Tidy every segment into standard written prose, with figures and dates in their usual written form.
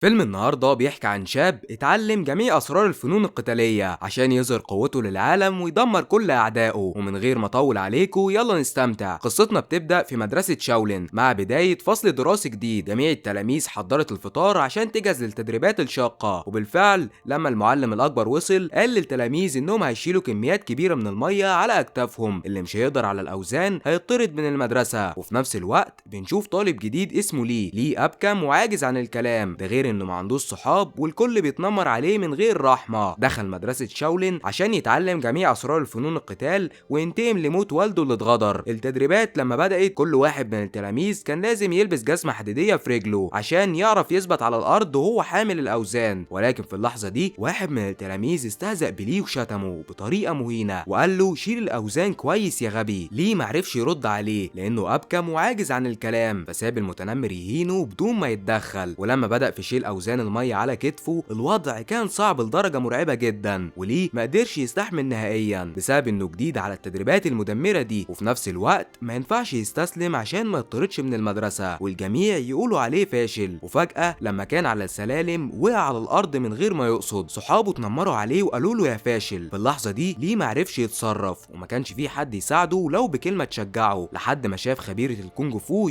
فيلم النهارده بيحكي عن شاب اتعلم جميع أسرار الفنون القتالية عشان يظهر قوته للعالم ويدمر كل أعدائه. ومن غير ما أطول عليكم يلا نستمتع. قصتنا بتبدأ في مدرسة شاولين مع بداية فصل دراسي جديد. جميع التلاميذ حضرت الفطار عشان تجهز للتدريبات الشاقة، وبالفعل لما المعلم الأكبر وصل قال للتلاميذ إنهم هيشيلوا كميات كبيرة من المية على أكتافهم. اللي مش هيقدر على الأوزان هيطرد من المدرسة. وفي نفس الوقت بنشوف طالب جديد اسمه لي أبكم وعاجز عن الكلام، ده غير انه ما عندوش صحاب والكل بيتنمر عليه من غير رحمه. دخل مدرسه شاولين عشان يتعلم جميع اسرار الفنون القتال وينتقم لموت والده اللي اتغدر. التدريبات لما بدات كل واحد من التلاميذ كان لازم يلبس جزمه حديديه في رجله عشان يعرف يثبت على الارض وهو حامل الاوزان. ولكن في اللحظه دي واحد من التلاميذ استهزأ بليه وشتمه بطريقه مهينه وقال له شيل الاوزان كويس يا غبي. ليه معرفش يرد عليه لانه ابكم وعاجز عن الكلام، فساب المتنمر يهينه بدون ما يتدخل. ولما بدأ في شيل اوزان الميه على كتفه الوضع كان صعب لدرجه مرعبه جدا، وليه ما قدرش يستحمل نهائيا بسبب انه جديد على التدريبات المدمره دي. وفي نفس الوقت ما ينفعش يستسلم عشان ما يطردش من المدرسه والجميع يقولوا عليه فاشل. وفجاه لما كان على السلالم وقع على الارض من غير ما يقصد. صحابه اتنمروا عليه وقالوا له يا فاشل. في اللحظه دي ليه ما عرفش يتصرف وما كانش فيه حد يساعده لو بكلمه تشجعه، لحد ما شاف خبيره الكونج فو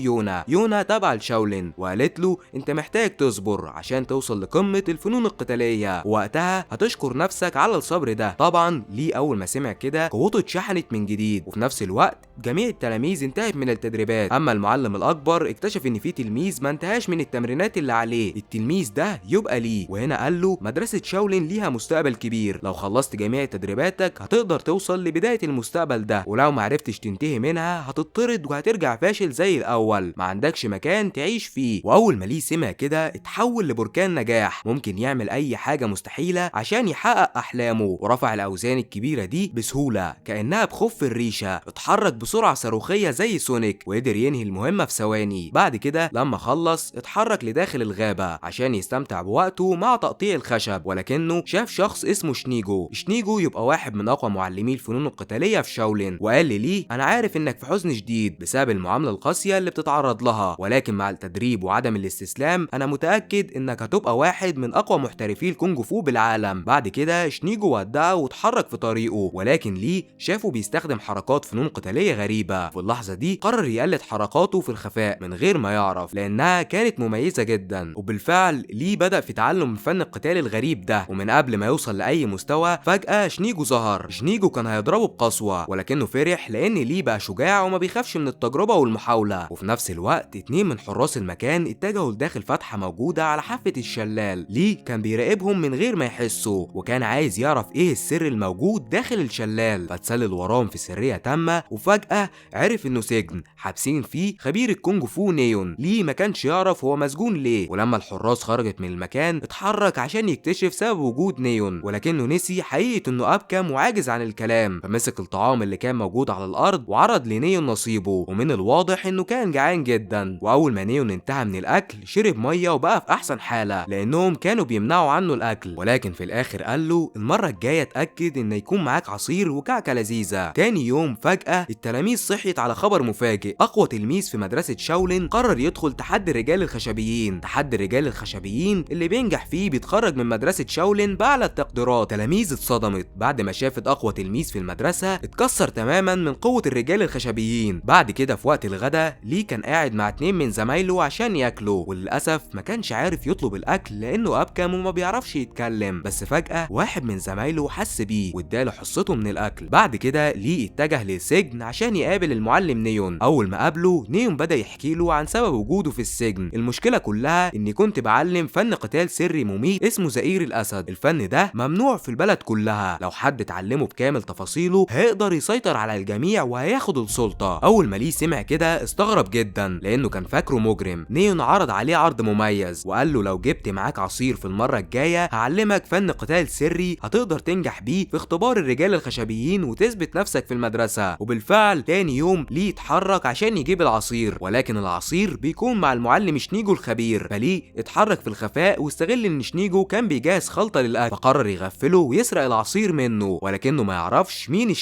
يونا تبع الشاولين وقالت له انت محتاج تصبر عشان توصل لقمة الفنون القتالية، ووقتها هتشكر نفسك على الصبر ده. طبعا ليه اول ما سمع كده قوته اتشحنت من جديد، وفي نفس الوقت جميع التلاميذ انتهت من التدريبات. اما المعلم الاكبر اكتشف ان في تلميذ ما انتهاش من التمرينات اللي عليه. التلميذ ده يبقى ليه، وهنا قال له مدرسة شاولين ليها مستقبل كبير، لو خلصت جميع تدريباتك هتقدر توصل لبداية المستقبل ده، ولو ما عرفتش تنتهي منها هتطرد وهترجع فاشل زي الاول، ما عندكش مكان تعيش فيه. واول ما ليه سمع كده اتحول لبركان نجاح ممكن يعمل اي حاجه مستحيله عشان يحقق احلامه، ورفع الاوزان الكبيره دي بسهوله كانها بخف الريشه. اتحرك بسرعه صاروخيه زي سونيك وقدر ينهي المهمه في ثواني. بعد كده لما خلص اتحرك لداخل الغابه عشان يستمتع بوقته مع تقطيع الخشب، ولكنه شاف شخص اسمه شنيجو يبقى واحد من اقوى معلمي الفنون القتاليه في شاولين، وقال لي انا عارف انك في حزن شديد بسبب المعامله القاسيه اللي بتتعرض لها، ولكن مع التدريب وعدم الاستسلام انا متاكد انك هتبقى واحد من اقوى محترفي الكونج فو بالعالم. بعد كده شنيجو ودعه واتحرك في طريقه، ولكن ليه شافه بيستخدم حركات فنون قتاليه غريبه. في اللحظه دي قرر يقلد حركاته في الخفاء من غير ما يعرف لانها كانت مميزه جدا. وبالفعل ليه بدأ في تعلم فن القتال الغريب ده، ومن قبل ما يوصل لاي مستوى فجأة شنيجو ظهر. شنيجو كان هيضربه بقسوه ولكنه فرح لان ليه بقى شجاع وما بيخافش من التجربه والمحاوله. وفي نفس الوقت اتنين من حراس المكان اتجهوا لداخل فتحه موجوده على حافه الشلال. ليه كان بيراقبهم من غير ما يحسوا وكان عايز يعرف ايه السر الموجود داخل الشلال، فاتسلل وراهم في سريه تامه. وفجاه عرف انه سجن حابسين فيه خبير الكونج فو نيون. ليه ما كانش يعرف هو مسجون ليه، ولما الحراس خرجت من المكان اتحرك عشان يكتشف سبب وجود نيون، ولكنه نسي حقيقه انه ابكم وعاجز عن الكلام. فمسك الطعام اللي كان موجود على الارض وعرض لنيون نصيبه، ومن الواضح انه كان جعان جدا. واول ما نيون انتهى من الاكل شرب ميه وبقى في احسن حاله لانهم كانوا بيمنعوا عنه الاكل. ولكن في الاخر قال له المره الجايه اتاكد ان يكون معاك عصير وكعكه لذيذه. تاني يوم فجاه التلاميذ صحيت على خبر مفاجئ. اقوى تلميذ في مدرسه شاولين قرر يدخل تحدي الرجال الخشبيين. تحدي الرجال الخشبيين اللي بينجح فيه بيتخرج من مدرسه شاولين باعلى التقديرات. تلاميذ اتصدمت بعد ما شافت اقوى تلميذ في المدرسه اتكسر تماما من قوه الرجال الخشبيين. بعد كده في وقت الغدا ليه كان قاعد مع اتنين من زمايله عشان ياكلوا، وللاسف ما كانش عارف يطلب الاكل لانه ابكم وما بيعرفش يتكلم. بس فجاه واحد من زمايله حس بيه واداله حصته من الاكل. بعد كده ليه اتجه للسجن عشان يقابل المعلم نيون. اول ما قابله نيون بدا يحكي له عن سبب وجوده في السجن. المشكله كلها اني كنت بعلم فن قتال سري مميت اسمه زئير الاسد. الفن ده ممنوع في البلد كلها، لو حد اتعلمه بكامل تفاصيله هيقدر يسيطر على الجميع وهياخد السلطه. اول ما ليه سمع كده استغرب جدا لانه كان فاكره مجرم. نيون عرض عليه عرض مميز وقال له لو جبت معاك عصير في المره الجايه هعلمك فن قتال سري هتقدر تنجح بيه في اختبار الرجال الخشبيين وتثبت نفسك في المدرسه. وبالفعل تاني يوم ليه اتحرك عشان يجيب العصير، ولكن العصير بيكون مع المعلم شنيجو الخبير. فليه اتحرك في الخفاء واستغل ان شنيجو كان بيجهز خلطه للاكل، فقرر يغفله ويسرق العصير منه، ولكنه ما يعرفش مين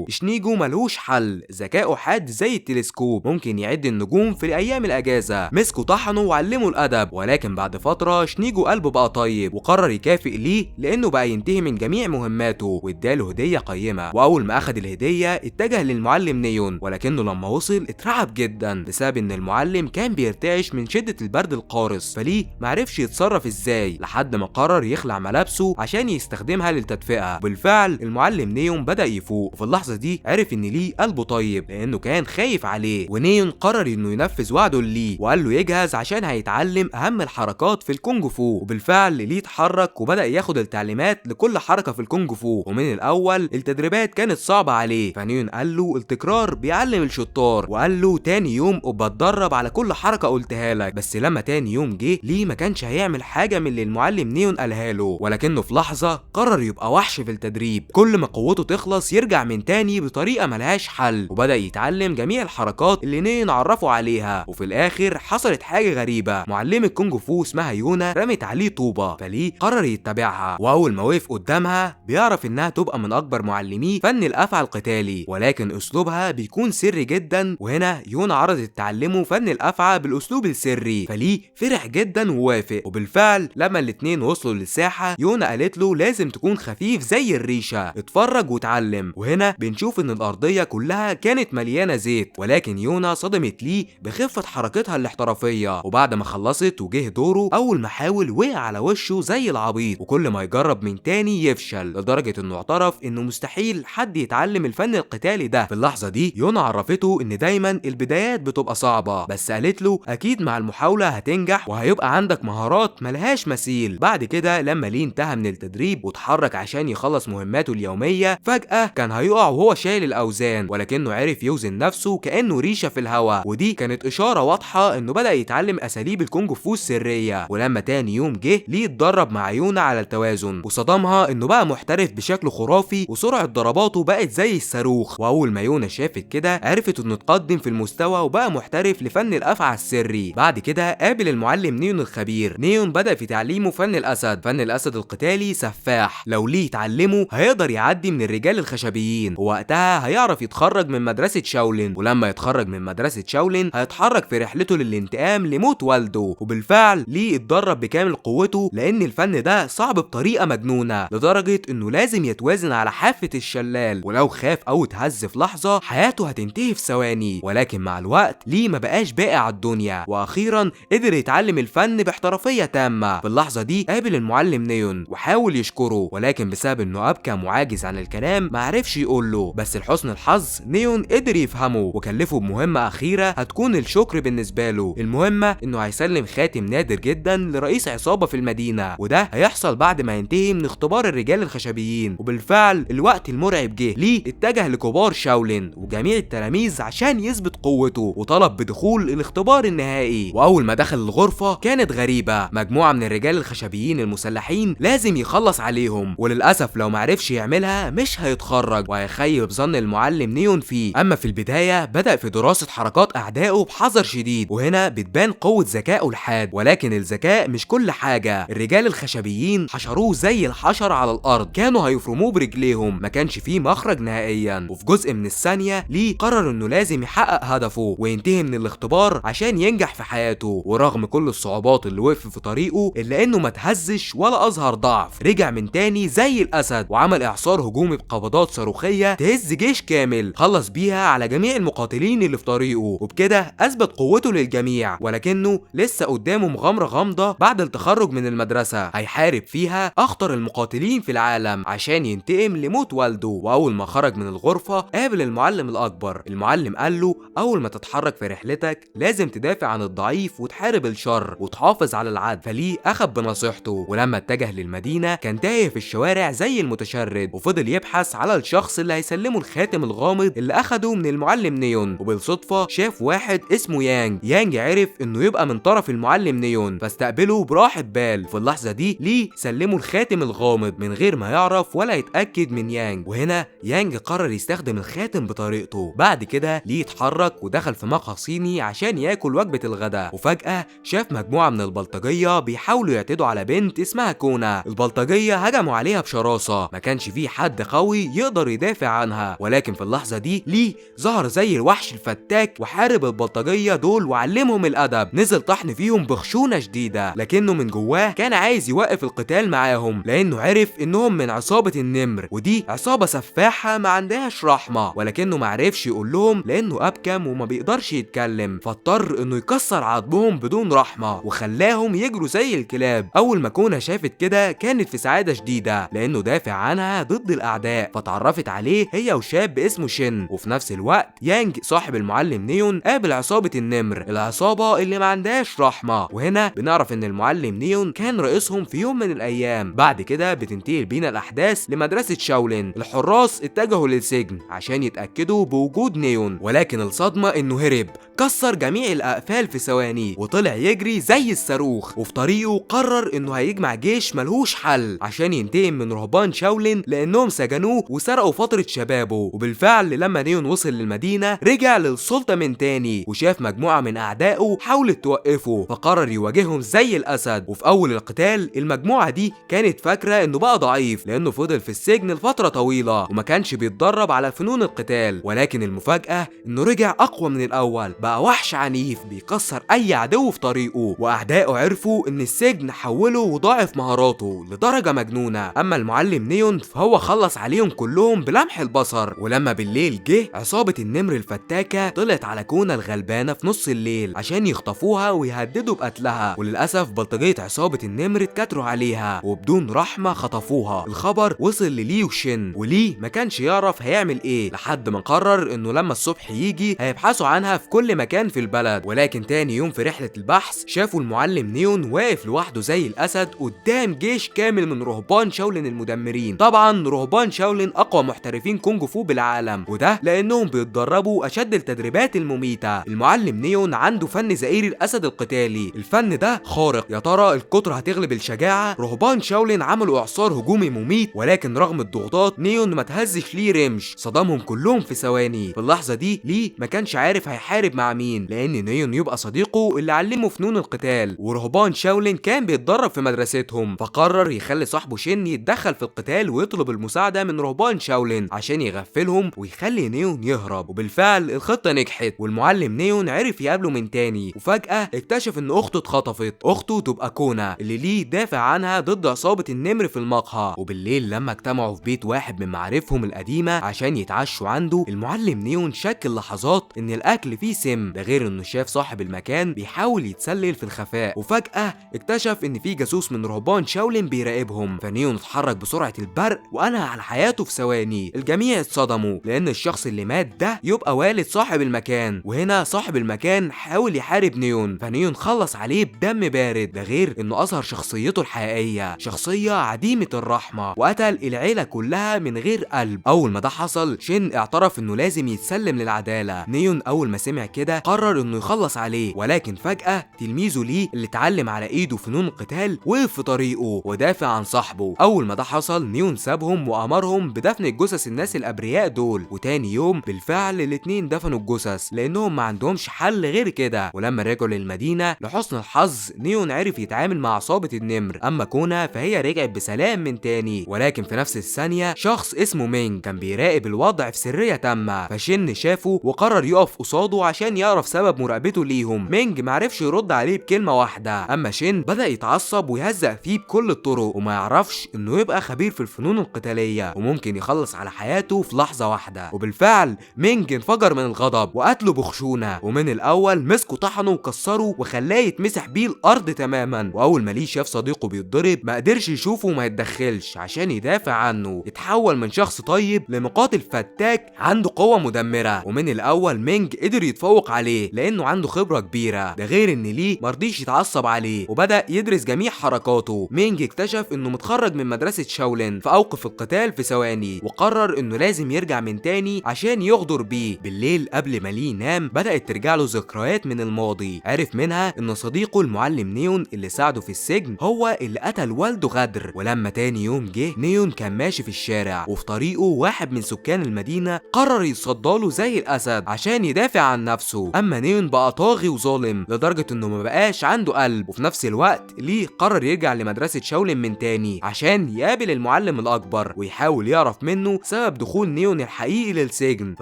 شنيجو ملهوش حل، ذكائه حاد زي التلسكوب ممكن يعد النجوم في ايام الاجازه. مسكه طحنه وعلمه الادب، ولكن بعد وبعد فترة شنيجو قلبه بقى طيب وقرر يكافئ ليه لانه بقى ينتهي من جميع مهماته، واداله هدية قيمة. واول ما اخد الهدية اتجه للمعلم نيون، ولكنه لما وصل اترعب جدا بسبب ان المعلم كان بيرتعش من شدة البرد القارس، فليه معرفش يتصرف ازاي لحد ما قرر يخلع ملابسه عشان يستخدمها للتدفئة. بالفعل المعلم نيون بدأ يفوق، وفي اللحظة دي عرف ان ليه قلبه طيب لانه كان خايف عليه، ونيون قرر انه ينفذ وعده ليه وقال له يجهز عشان هيتعلم اهم الحركات في الكونج فو. وبالفعل ليه اتحرك وبدأ ياخد التعليمات لكل حركة في الكونج فو، ومن الاول التدريبات كانت صعبة عليه، فنيون قال له التكرار بيعلم الشطار، وقال له تاني يوم ابقى اتدرب على كل حركة قلتها لك. بس لما تاني يوم جه ليه ما كانش هيعمل حاجة من اللي المعلم نيون قالها له، ولكنه في لحظة قرر يبقى وحش في التدريب، كل ما قوته تخلص يرجع من تاني بطريقة ملهاش حل، وبدأ يتعلم جميع الحركات اللي نيون عرفه عليها. وفي الاخر حصلت حاجة غريبة، معلمة كونج فو اسمها يونا رمت عليه طوبة، فليه قرر يتبعها، واول ما وقف قدامها بيعرف انها تبقى من اكبر معلمي فن الافعى القتالي، ولكن اسلوبها بيكون سري جدا. وهنا يونا عرضت تعلمه فن الافعى بالاسلوب السري، فليه فرح جدا ووافق. وبالفعل لما الاتنين وصلوا للساحة يونا قالت له لازم تكون خفيف زي الريشة، اتفرج وتعلم. وهنا بنشوف ان الارضية كلها كانت مليانة زيت، ولكن يونا صدمت ليه بخفة حركتها الاحترافية، وبعد ما خلصت وجه دوره اول ما حاول وقع على وشه زي العبيط، وكل ما يجرب من تاني يفشل، لدرجة انه اعترف انه مستحيل حد يتعلم الفن القتالي ده. في اللحظة دي يونا عرفته ان دايما البدايات بتبقى صعبة، بس قالت له اكيد مع المحاولة هتنجح وهيبقى عندك مهارات ملهاش مثيل. بعد كده لما ليه انتهى من التدريب واتحرك عشان يخلص مهماته اليومية، فجأة كان هيقع وهو شايل الاوزان، ولكنه عرف يوزن نفسه كأنه ريشة في الهواء، ودي كانت اشارة واضحة انه بدأ يتعلم اساليب الكونج فو السرية. ولما تاني يوم جه ليه اتدرب مع يونا على التوازن، وصدمها انه بقى محترف بشكل خرافي وسرعة ضرباته بقت زي الصاروخ. واول ما يونا شافت كده عرفت انه اتقدم في المستوى وبقى محترف لفن الافعى السري. بعد كده قابل المعلم نيون الخبير. نيون بدأ في تعليمه فن الاسد، فن الاسد القتالي سفاح، لو ليه يتعلمه هيقدر يعدي من الرجال الخشبيين، ووقتها هيعرف يتخرج من مدرسة شاولين. ولما يتخرج من مدرسة شاولين هيتحرك في رحلته للانتقام لموت والده. وبالفعل ليه اتدرب بكامل قوته لان الفن ده صعب بطريقة مجنونة، لدرجة انه لازم يتوازن على حافة الشلال، ولو خاف او اتهز في لحظة حياته هتنتهي في ثواني. ولكن مع الوقت ليه ما بقاش باقي على الدنيا، واخيرا قدر يتعلم الفن باحترافية تامة. في اللحظة دي قابل المعلم نيون وحاول يشكره، ولكن بسبب انه ابكى معاجز عن الكلام معرفش يقوله، بس لحسن الحظ نيون قدر يفهمه وكلفه بمهمة اخيرة هتكون الشكر بالنسبة له. المهمة انه هيسلم خاتم نادر جدا لرئيس عصابة في المدينة، وده هيحصل بعد ما ينتهي من اختبار الرجال الخشبيين. وبالفعل الوقت المرعب جه، ليه اتجه لكبار شاولين وجميع التلاميذ عشان يثبت قوته، وطلب بدخول الاختبار النهائي. واول ما دخل الغرفة كانت غريبة، مجموعة من الرجال الخشبيين المسلحين لازم يخلص عليهم، وللاسف لو معرفش يعملها مش هيتخرج وهيخيب ظن المعلم نيون فيه. اما في البداية بدأ في دراسة حركات اعدائه بحذر شديد، وهنا بتبان قوة ذكائه الحاد، ولكن الذكاء مش كل حاجة. الرجال الخشبيين حشروه زي الحشر على الارض، كانوا هيفرموه برجليهم، ما كانش فيه مخرج نهائيا. وفي جزء من الثانية ليه قرر انه لازم يحقق هدفه وينتهي من الاختبار عشان ينجح في حياته. ورغم كل الصعوبات اللي وقف في طريقه الا انه ما تهزش ولا اظهر ضعف، رجع من تاني زي الاسد وعمل اعصار هجومي بقبضات صاروخية تهز جيش كامل، خلص بيها على جميع المقاتلين اللي في طريقه، وبكده اثبت قوته للجميع. ولكنه لسه قدامه مغامرة غامضة بعد التخرج من المدرسة هيحارب فيها اخطر المقاتلين في العالم عشان ينتقم لموت والده. واول ما خرج من الغرفة قابل المعلم الاكبر. المعلم قال له اول ما تتحرك في رحلتك لازم تدافع عن الضعيف وتحارب الشر وتحافظ على العدل، فليه اخذ بنصيحته. ولما اتجه للمدينة كان تايه في الشوارع زي المتشرد، وفضل يبحث على الشخص اللي هيسلمه الخاتم الغامض اللي اخده من المعلم نيون. وبالصدفة شاف واحد اسمه يانج عرف انه يبقى من طرف المعلم نيون، فاستقبله براحة بال. في اللحظة دي ليه سلمه الخاتم الغامض من غير ما يعرف ولا يتأكد من يانج، وهنا يانج قرر يستخدم الخاتم بطريقته. بعد كده ليه اتحرك ودخل في مقهى صيني عشان ياكل وجبة الغداء، وفجأة شاف مجموعة من البلطجية بيحاولوا يعتدوا على بنت اسمها كونا. البلطجية هجموا عليها بشراسة، ما كانش فيه حد قوي يقدر يدافع عنها، ولكن في اللحظة دي ليه ظهر زي الوحش الفتاك وحارب البلطجية دول وعلمهم الأدب، نزل طحن فيهم بخشونة شديدة، لكنه من جواه كان عايز يوقف القتال معاهم لانه عرف انهم من عصابة النمر، ودي عصابة سفاحة ما عندهاش رحمة، ولكنه معرفش يقول لهم لانه ابكم وما بيقدرش يتكلم، فاضطر انه يكسر عظمهم بدون رحمة وخلاهم يجروا زي الكلاب. اول ما كونا شافت كده كانت في سعادة شديدة لانه دافع عنها ضد الاعداء، فتعرفت عليه هي وشاب اسمه شين. وفي نفس الوقت يانج صاحب المعلم نيون قابل عصابة النمر، العصابة اللي ما عندهاش رحمة، وهنا بنعرف ان المعلم نيون كان رئيسهم في يوم من الايام. بعد كده بتنتقل بينا الاحداث لمدرسة شاولين. الحراس اتجهوا للسجن عشان يتأكدوا بوجود نيون، ولكن الصدمة انه هرب، كسر جميع الاقفال في ثواني وطلع يجري زي الصاروخ. وفي طريقه قرر انه هيجمع جيش ملهوش حل عشان ينتقم من رهبان شاولين لانهم سجنوه وسرقوا فترة شبابه. وبالفعل لما نيون وصل للمدينة رجع للسلطة من تاني، وشاف مجموعة من اعدائه حاولت توقفه، فقرر يواجههم زي الاسد. وفي اول القتال المجموعة دي كانت فاكرة انه بقى ضعيف لانه فضل في السجن لفترة طويلة وما كانش بيتدرب على فنون القتال، ولكن المفاجأة انه رجع اقوى من الاول، بقى وحش عنيف بيكسر اي عدو في طريقه. واعدائه عرفوا ان السجن حوله وضاعف مهاراته لدرجة مجنونة. اما المعلم نيون فهو خلص عليهم كلهم بلمح البصر. ولما بالليل جه عصابة النمر الفتاكة طلعت على كونا الغلبانة في نص الليل عشان يخطفوها ويهددوا بقتلها، وللاسف بلطجية عصابة النمر اتكتروا عليها وبدون رحمة خطفوها. الخبر وصل للي وشين، ولي ما كانش يعرف هيعمل ايه لحد ما قرر انه لما الصبح يجي هيبحثوا عنها في كل مكان في البلد. ولكن تاني يوم في رحلة البحث شافوا المعلم نيون واقف لوحده زي الاسد قدام جيش كامل من رهبان شاولين المدمرين. طبعا رهبان شاولين اقوى محترفين كونج فو بالعالم، وده لانهم بيتدربوا اشد التدريبات المميتة. المعلم نيون عنده فن زئير الاسد القتالي، الفن ده خارق. يا ترى القدرة هتغلب الشجاعة؟ رهبان شاولين عملوا اعصار هجومي مميت، ولكن رغم الضغوطات نيون ما تهزش ليه رمش، صدمهم كلهم في ثواني. في اللحظة دي ليه ما كانش عارف هيحارب مع مين، لان نيون يبقى صديقه اللي علمه فنون القتال، ورهبان شاولين كان بيتدرب في مدرستهم، فقرر يخلي صاحبه شين يتدخل في القتال ويطلب المساعدة من رهبان شاولين عشان يغفلهم ويخلي نيون يهرب. وبالفعل الخطة نجحت، والمعلم نيون عرف يقابله من تاني، وفجأة اكتشف ان اخته اتخطفت، اخته تبقى كونا اللي ليه دافع عنها ضد عصابة النمر في المقهى. وبالليل لما اجتمعوا في بيت واحد من معارفهم القديمة عشان يتعشوا عنده، المعلم نيون شك لحظات ان الاكل فيه سم، ده غير انه شاف صاحب المكان بيحاول يتسلل في الخفاء، وفجأة اكتشف ان في جاسوس من رهبان شاولين بيراقبهم. فنيون اتحرك بسرعة البرق وانهى على حياته في ثواني. الجميع اتصدموا لان الشخص اللي مات ده يبقى والد صاحب المكان، وهنا صاحب المكان حاول يحارب نيون، فنيون خلص عليه بدم بارد، ده غير انه اظهر شخصيته الحقيقية، شخصية عديمة الرحمة، وقتل العيلة كلها من غير قلب. اول ما ده حصل شين اعترف انه لازم يتسلم للعدالة. نيون اول ما سمع كده قرر انه يخلص عليه، ولكن فجأة تلميذه ليه اللي اتعلم على ايده فنون القتال وقف في طريقه ودافع عن صاحبه. اول ما ده حصل نيون سابهم وامرهم بدفن الجثث الناس الابرياء دول، وتاني يوم بالفعل الاتنين دفنوا الجثث لانهم ما عندهمش حل غير كده. ولما رجعوا للمدينة لحسن الحظ نيون عرف يتعامل مع عصابة النمر، اما كونا فهي رجعت بسلام من تاني. ولكن في نفس الثانية شخص اسمه مينج كان بيراقب الوضع في سرية تامة، فشن شافه وقرر يقف قصاده عشان يعرف سبب مراقبته ليهم. مينج معرفش يرد عليه بكلمة واحدة، اما شين بدأ يتعصب ويهزق فيه بكل الطرق، وما يعرفش انه يبقى خبير في الفنون القتالية وممكن يخلص على حياته في لحظة واحدة. وبالفعل مينج انفجر من الغضب وقتله بخشونة، ومن الاول مسكه طحنه وكسره وخلاه يتمسح بيه الارض تماما. واول ما ليه شاف صديقه بيتضرب ما قدرش يشوفه وما يتدخلش عشان يدافع عنه، اتحول من شخص طيب لمقاتل فتاك عنده قوة مدمرة. ومن الاول مينج قدر يتفوق عليه لانه عنده خبرة كبيرة، ده غير ان ليه مرضيش يتعصب عليه وبدأ يدرس جميع حركاته. مينج اكتشف انه متخرج من مدرسة شاولين فاوقف القتال في ثواني، وقرر انه لازم يرجع من تاني عشان يغدر بيه. بالليل قبل ما ليه ينام بدأت ترجع له ذكريات من الماضي، عرف منها ان صديقه المعلم نيون اللي ساعده في السجن هو اللي قتل والده غدر. ولما تاني يوم جه نيون كان ماشي في الشارع وفي طريقه واحد من سكان المدينة قرر يتصداله زي الاسد عشان يدافع عن نفسه. اما نيون بقى طاغي وظالم لدرجة انه ما بقاش عنده قلب. وفي نفس الوقت ليه قرر يرجع لمدرسة شاولين من تاني عشان يقابل المعلم الاكبر ويحاول يعرف منه سبب دخول نيون الحقيقي للسجن. في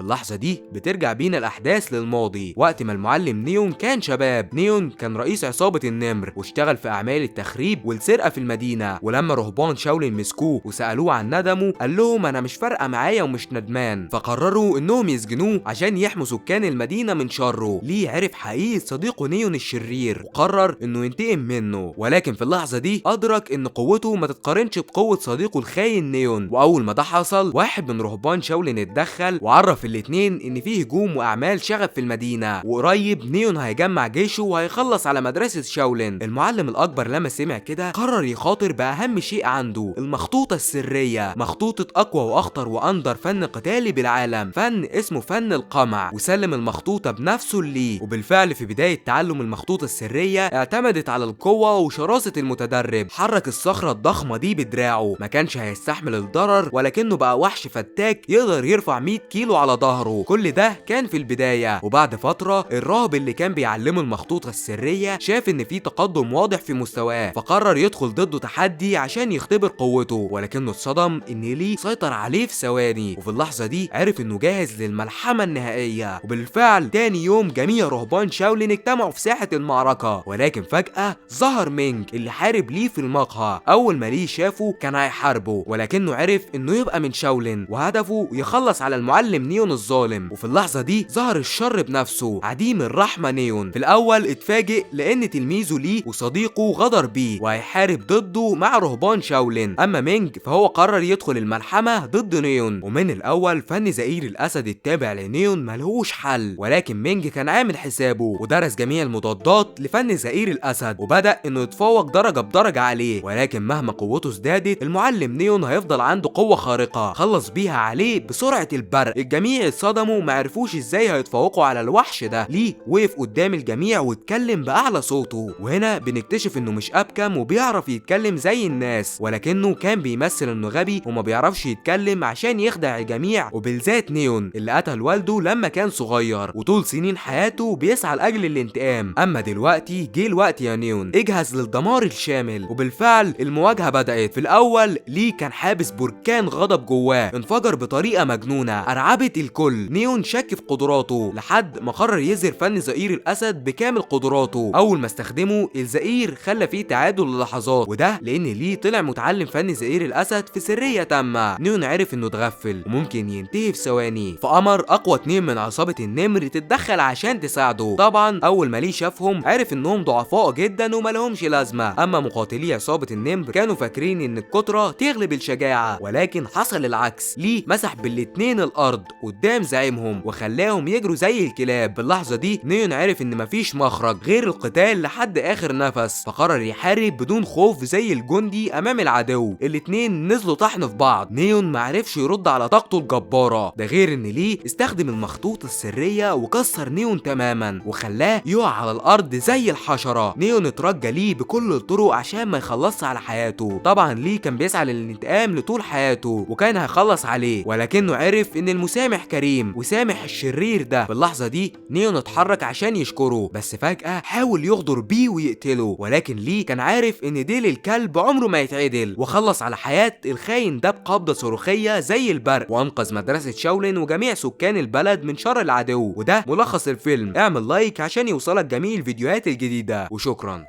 اللحظة دي بترجع بينا الاحداث للماضي، وقت ما المعلم نيون كان شباب. نيون كان رئيس عصابة عصابة النمر واشتغل في اعمال التخريب والسرقة في المدينة. ولما رهبان شاولين مسكوه وسألوه عن ندمه قال لهم انا مش فارقة معايا ومش ندمان. فقرروا انهم يسجنوه عشان يحموا سكان المدينة من شره. ليه عرف حقيقة صديقه نيون الشرير وقرر انه ينتقم منه، ولكن في اللحظة دي ادرك ان قوته ما تتقارنش بقوة صديقه الخاين نيون. واول ما ده حصل واحد من رهبان شاولين اتدخل وعرف الاتنين ان فيه هجوم واعمال شغب في المدينة، وقريب نيون هيجمع جيشه وهيخلص على مدرسة شاولين. المعلم الاكبر لما سمع كده قرر يخاطر باهم شيء عنده، المخطوطة السرية، مخطوطة اقوى واخطر واندر فن قتالي بالعالم، فن اسمه فن القمع، وسلم المخطوطة بنفسه ليه. وبالفعل في بداية تعلم المخطوطة السرية اعتمدت على القوة وشراسة المتدرب. حرك الصخرة الضخمة دي بدراعه، ما كانش هيستحمل الضرر ولكنه بقى وحش فتاك يقدر يرفع 100 كيلو على ظهره. كل ده كان في البداية. وبعد فترة الراهب اللي كان بيعلمه المخطوطة السرية شاف ان في تقدم واضح في مستواه، فقرر يدخل ضده تحدي عشان يختبر قوته، ولكنه اتصدم ان ليه سيطر عليه في ثواني. وفي اللحظة دي عرف انه جاهز للملحمة النهائية. وبالفعل تاني يوم جميع رهبان شاولين اجتمعوا في ساحة المعركة، ولكن فجأة ظهر مينج اللي حارب ليه في المقهى. اول ما ليه شافه كان هيحاربه، ولكنه عرف انه يبقى من شاولين وهدفه يخلص على المعلم نيون الظالم. وفي اللحظة دي ظهر الشر بنفسه عديم الرحمة نيون. في الاول اتفاجئ لان تلميذه ليه وصديقه غدر بيه وهيحارب ضده مع رهبان شاولين. اما مينج فهو قرر يدخل الملحمة ضد نيون. ومن الاول فن زئير الاسد التابع لنيون ملهوش حل، ولكن مينج كان عامل حسابه ودرس جميع المضادات لفن زئير الاسد وبدأ انه يتفوق درجة بدرجة عليه. ولكن مهما قوته ازدادت المعلم نيون هيفضل عنده قوة خارقة خلص بيها عليه بسرعة البرق. الجميع اتصدموا ومعرفوش ازاي هيتفوقوا على الوحش ده. ليه وقف قدام الجميع واتكلم بأعلى صوته، وهنا بنكتشف انه مش ابكم وبيعرف يتكلم زي الناس، ولكنه كان بيمثل انه غبي وما بيعرفش يتكلم عشان يخدع الجميع، وبالذات نيون اللي قتل والده لما كان صغير وطول سنين حياته بيسعى لاجل الانتقام. اما دلوقتي جه الوقت يا نيون، اجهز للدمار الشامل. وبالفعل المواجهة بدأت. في الاول ليه كان حابس بركان غضب جواه انفجر بطريقة مجنونة ارعبت الكل. نيون شك في قدراته لحد ما قرر يظهر فن زئير الاسد بكامل قدراته. اول ما استخدمه الزئير خلى فيه تعادل للحظات، وده لان ليه طلع متعلم فن زئير الاسد في سرية تامة. نيون عرف انه اتغفل وممكن ينتهي في ثواني، فامر اقوى 2 من عصابة النمر تتدخل عشان تساعده. طبعا اول ما ليه شافهم عرف انهم ضعفاء جدا وملهمش لازمة. اما مقاتلي عصابة النمر كانوا فاكرين ان الكترة تغلب الشجاعة، ولكن حصل العكس. ليه مسح بالاتنين الارض قدام زعيمهم وخلاهم يجروا زي الكلاب. باللحظة دي نيون عرف ان مفيش مخرج غير القتال لحد اخر نفس، فقرر يحارب بدون خوف زي الجندي امام العدو. الاتنين نزلوا طحن في بعض. نيون معرفش يرد على طاقته الجبارة، ده غير ان ليه استخدم المخطوطة السرية وكسر نيون تماما وخلاه يقع على الارض زي الحشرة. نيون اترجى ليه بكل الطرق عشان ما يخلصش على حياته. طبعا ليه كان بيسعى للانتقام لطول حياته وكان هيخلص عليه، ولكنه عرف ان المسامح كريم وسامح الشرير ده. في اللحظة دي نيون اتحرك عشان يشكره، بس فجأة حاول يغدر بيه ويقتله، ولكن ليه كان عارف ان ديل الكلب عمره ما يتعدل وخلص على حياة الخاين ده بقبضة صاروخية زي البرق، وانقذ مدرسة شاولين وجميع سكان البلد من شر العدو. وده ملخص الفيلم. اعمل لايك عشان يوصلك جميع الفيديوهات الجديدة وشكرا.